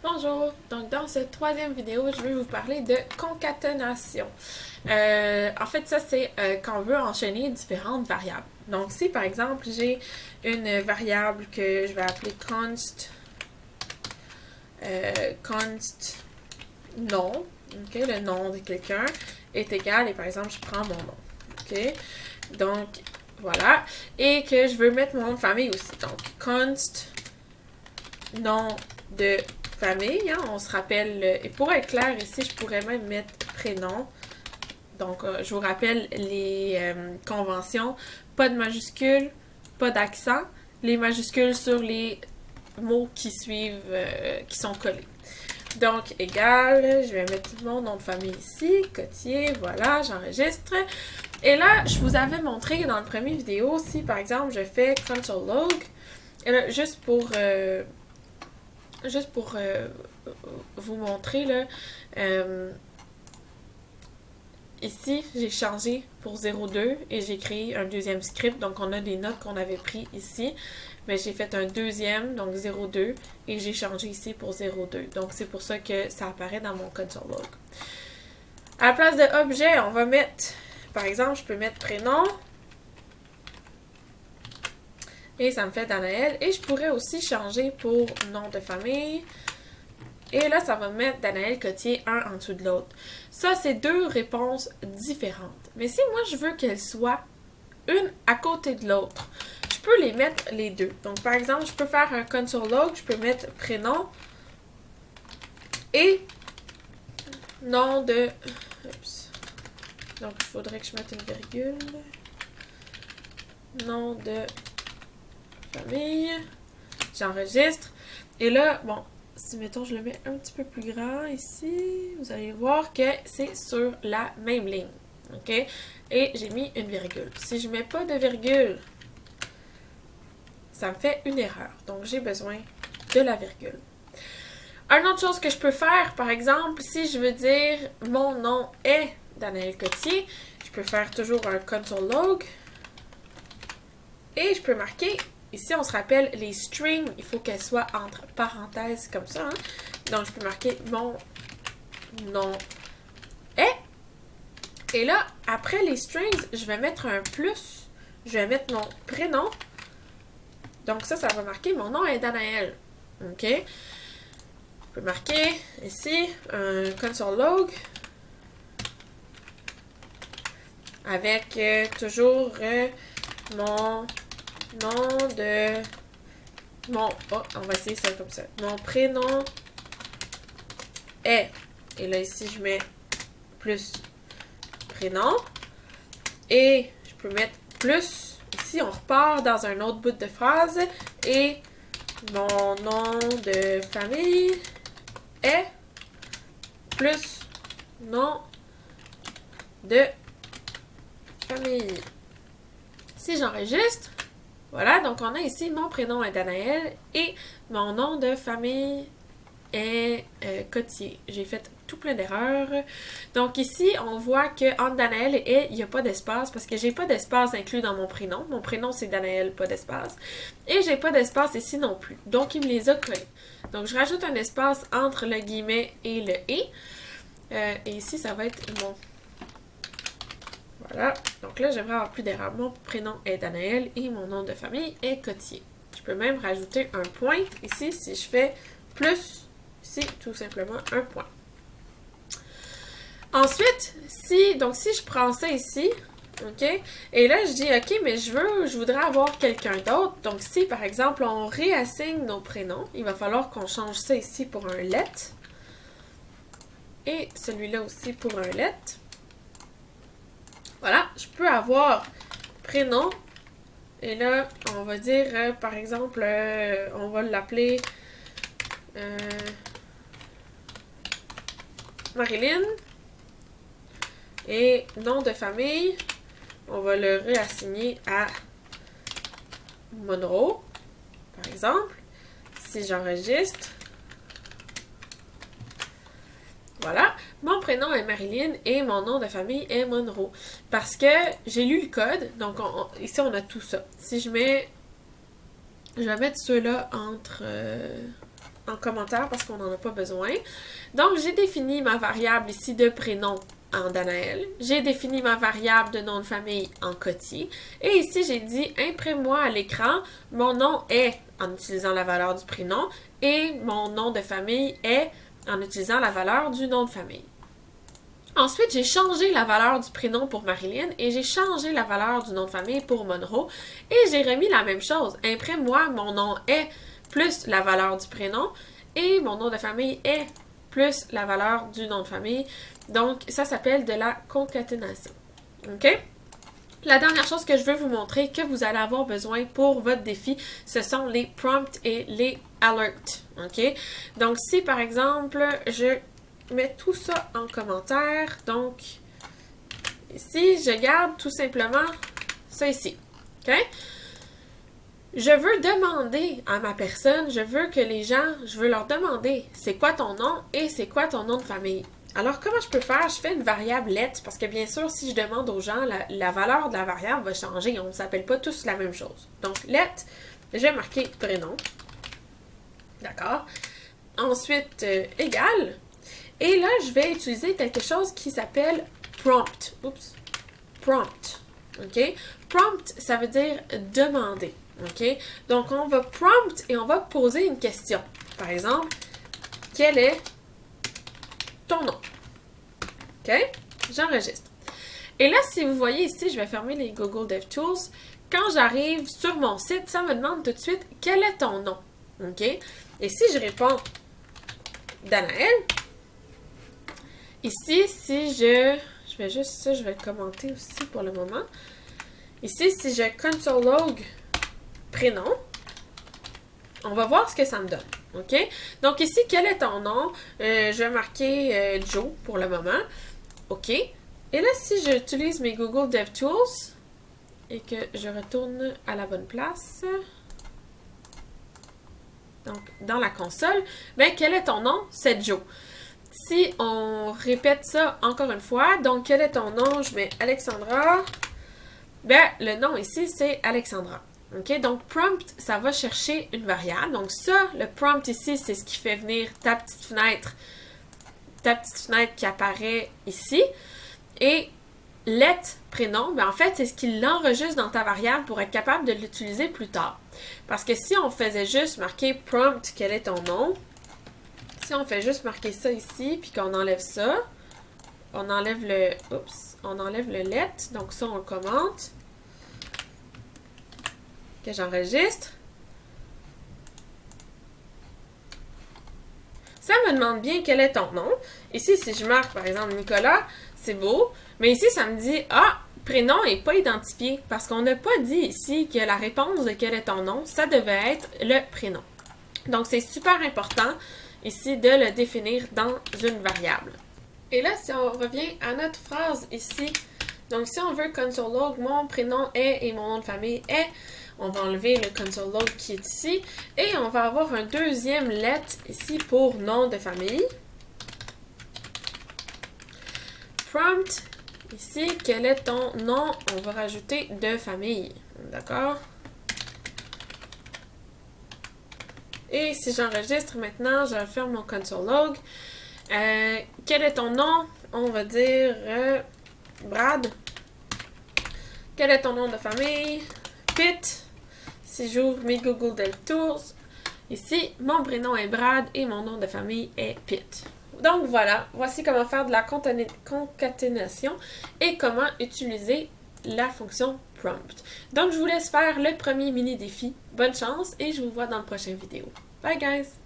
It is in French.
Bonjour, donc dans cette troisième vidéo, je vais vous parler de concaténation. En fait, ça c'est quand on veut enchaîner différentes variables. Donc si par exemple j'ai une variable que je vais appeler const nom, ok, le nom de quelqu'un est égal et par exemple je prends mon nom, ok, donc voilà, et que je veux mettre mon nom de famille aussi, donc const nom de famille, hein, on se rappelle, et pour être clair ici, je pourrais même mettre prénom. Donc, je vous rappelle les conventions, pas de majuscules, pas d'accent, les majuscules sur les mots qui suivent, qui sont collés. Donc, égal, je vais mettre mon nom de famille ici, Cotier, voilà, j'enregistre. Et là, je vous avais montré dans le premier vidéo, si par exemple je fais console log, et là, juste pour vous montrer, là, ici, j'ai changé pour 02 et j'ai créé un deuxième script. Donc, on a des notes qu'on avait pris ici, mais j'ai fait un deuxième, donc 02, et j'ai changé ici pour 02. Donc, c'est pour ça que ça apparaît dans mon console log. À la place de objet, on va mettre, par exemple, je peux mettre prénom, et ça me fait Danaël. Et je pourrais aussi changer pour nom de famille. Et là, ça va me mettre Danaël Cotier un en dessous de l'autre. Ça, c'est deux réponses différentes. Mais si moi, je veux qu'elles soient une à côté de l'autre, je peux les mettre les deux. Donc, par exemple, je peux faire un console log, je peux mettre prénom et nom de... Oups. Donc, il faudrait que je mette une virgule. Nom de famille. J'enregistre. Et là, bon, si mettons je le mets un petit peu plus grand ici, vous allez voir que c'est sur la même ligne. OK? Et j'ai mis une virgule. Si je mets pas de virgule, ça me fait une erreur. Donc j'ai besoin de la virgule. Une autre chose que je peux faire, par exemple, si je veux dire mon nom est Danaël Cotier, je peux faire toujours un console log et je peux marquer. Ici, on se rappelle, les strings, il faut qu'elles soient entre parenthèses comme ça. Hein? Donc, je peux marquer mon nom est. Et là, après les strings, je vais mettre un plus. Je vais mettre mon prénom. Donc, ça va marquer mon nom est Danaël. OK? Je peux marquer ici un console log avec toujours mon nom de... on va essayer ça comme ça. Mon prénom est... Et là, ici, je mets plus prénom. Et je peux mettre plus. Ici, on repart dans un autre bout de phrase. Et mon nom de famille est plus nom de famille. Si j'enregistre, voilà, donc on a ici mon prénom est Danaël et mon nom de famille est Cotier. J'ai fait tout plein d'erreurs. Donc ici, on voit que entre Danaël et il n'y a pas d'espace parce que j'ai pas d'espace inclus dans mon prénom. Mon prénom c'est Danaël, pas d'espace. Et j'ai pas d'espace ici non plus. Donc il me les a collés. Donc je rajoute un espace entre le guillemet et le et. Et ici, ça va être mon... Voilà. Donc là, j'aimerais avoir plus d'erreurs. Mon prénom est Danaël et mon nom de famille est Cotier. Je peux même rajouter un point ici si je fais plus, ici, tout simplement un point. Ensuite, si je prends ça ici, OK, et là, je dis, OK, mais je voudrais avoir quelqu'un d'autre. Donc, si, par exemple, on réassigne nos prénoms, il va falloir qu'on change ça ici pour un let. Et celui-là aussi pour un let. Voilà, je peux avoir prénom. Et là, on va dire, par exemple, on va l'appeler Marilyn. Et nom de famille, on va le réassigner à Monroe, par exemple. Si j'enregistre, voilà, mon prénom est Marilyn et mon nom de famille est Monroe. Parce que j'ai lu le code, donc ici on a tout ça. Si je vais mettre ceux-là entre... en commentaire parce qu'on n'en a pas besoin. Donc, j'ai défini ma variable ici de prénom en Danaël. J'ai défini ma variable de nom de famille en Coty. Et ici, j'ai dit, imprime-moi à l'écran, mon nom est en utilisant la valeur du prénom et mon nom de famille est en utilisant la valeur du nom de famille. Ensuite, j'ai changé la valeur du prénom pour Marilyn et j'ai changé la valeur du nom de famille pour Monroe et j'ai remis la même chose. Imprime-moi, mon nom est plus la valeur du prénom et mon nom de famille est plus la valeur du nom de famille. Donc, ça s'appelle de la concaténation. OK? La dernière chose que je veux vous montrer que vous allez avoir besoin pour votre défi, ce sont les prompts et les alerts. OK? Donc, si par exemple, je mets tout ça en commentaire, donc ici, je garde tout simplement ça ici. OK? Je veux demander à ma personne, je veux leur demander c'est quoi ton nom et c'est quoi ton nom de famille. Alors, comment je peux faire? Je fais une variable let, parce que bien sûr, si je demande aux gens, la valeur de la variable va changer. On ne s'appelle pas tous la même chose. Donc, let, je vais marquer prénom. D'accord? Ensuite, égal. Et là, je vais utiliser quelque chose qui s'appelle prompt. Oups. Prompt. OK? Prompt, ça veut dire demander. OK? Donc, on va prompt et on va poser une question. Par exemple, quel est ton nom? OK? J'enregistre. Et là, si vous voyez ici, je vais fermer les Google DevTools. Quand j'arrive sur mon site, ça me demande tout de suite quel est ton nom. OK? Et si je réponds Danaël, ici, si je vais juste ça, je vais le commenter aussi pour le moment. Ici, si je console log prénom, on va voir ce que ça me donne. OK? Donc ici, quel est ton nom? Je vais marquer Joe pour le moment. OK. Et là, si j'utilise mes Google DevTools et que je retourne à la bonne place, donc dans la console, bien, quel est ton nom? C'est Joe. Si on répète ça encore une fois, donc quel est ton nom? Je mets Alexandra. Bien, le nom ici, c'est Alexandra. OK? Donc, prompt, ça va chercher une variable. Donc, ça, le prompt ici, c'est ce qui fait venir ta petite fenêtre qui apparaît ici. Et let prénom, bien, en fait, c'est ce qui l'enregistre dans ta variable pour être capable de l'utiliser plus tard. Parce que si on faisait juste marquer prompt, quel est ton nom? Si on fait juste marquer ça ici, puis qu'on enlève ça, on enlève le let. Donc, ça, on le commente. Que j'enregistre. Ça me demande bien quel est ton nom. Ici, si je marque, par exemple, Nicolas, c'est beau. Mais ici, ça me dit, ah, prénom n'est pas identifié. Parce qu'on n'a pas dit ici que la réponse de quel est ton nom, ça devait être le prénom. Donc, c'est super important ici de le définir dans une variable. Et là, si on revient à notre phrase ici, donc si on veut console log, mon prénom est et mon nom de famille est, on va enlever le console log qui est ici et on va avoir un deuxième let ici pour nom de famille. Prompt, ici, quel est ton nom? On va rajouter de famille. D'accord? Et si j'enregistre maintenant, je ferme mon console log. Quel est ton nom? On va dire Brad. Quel est ton nom de famille? Pitt. Si j'ouvre mes Google DevTools, ici, mon prénom est Brad et mon nom de famille est Pitt. Donc voilà, voici comment faire de la concaténation et comment utiliser la fonction prompt. Donc je vous laisse faire le premier mini défi. Bonne chance et je vous vois dans la prochaine vidéo. Bye guys!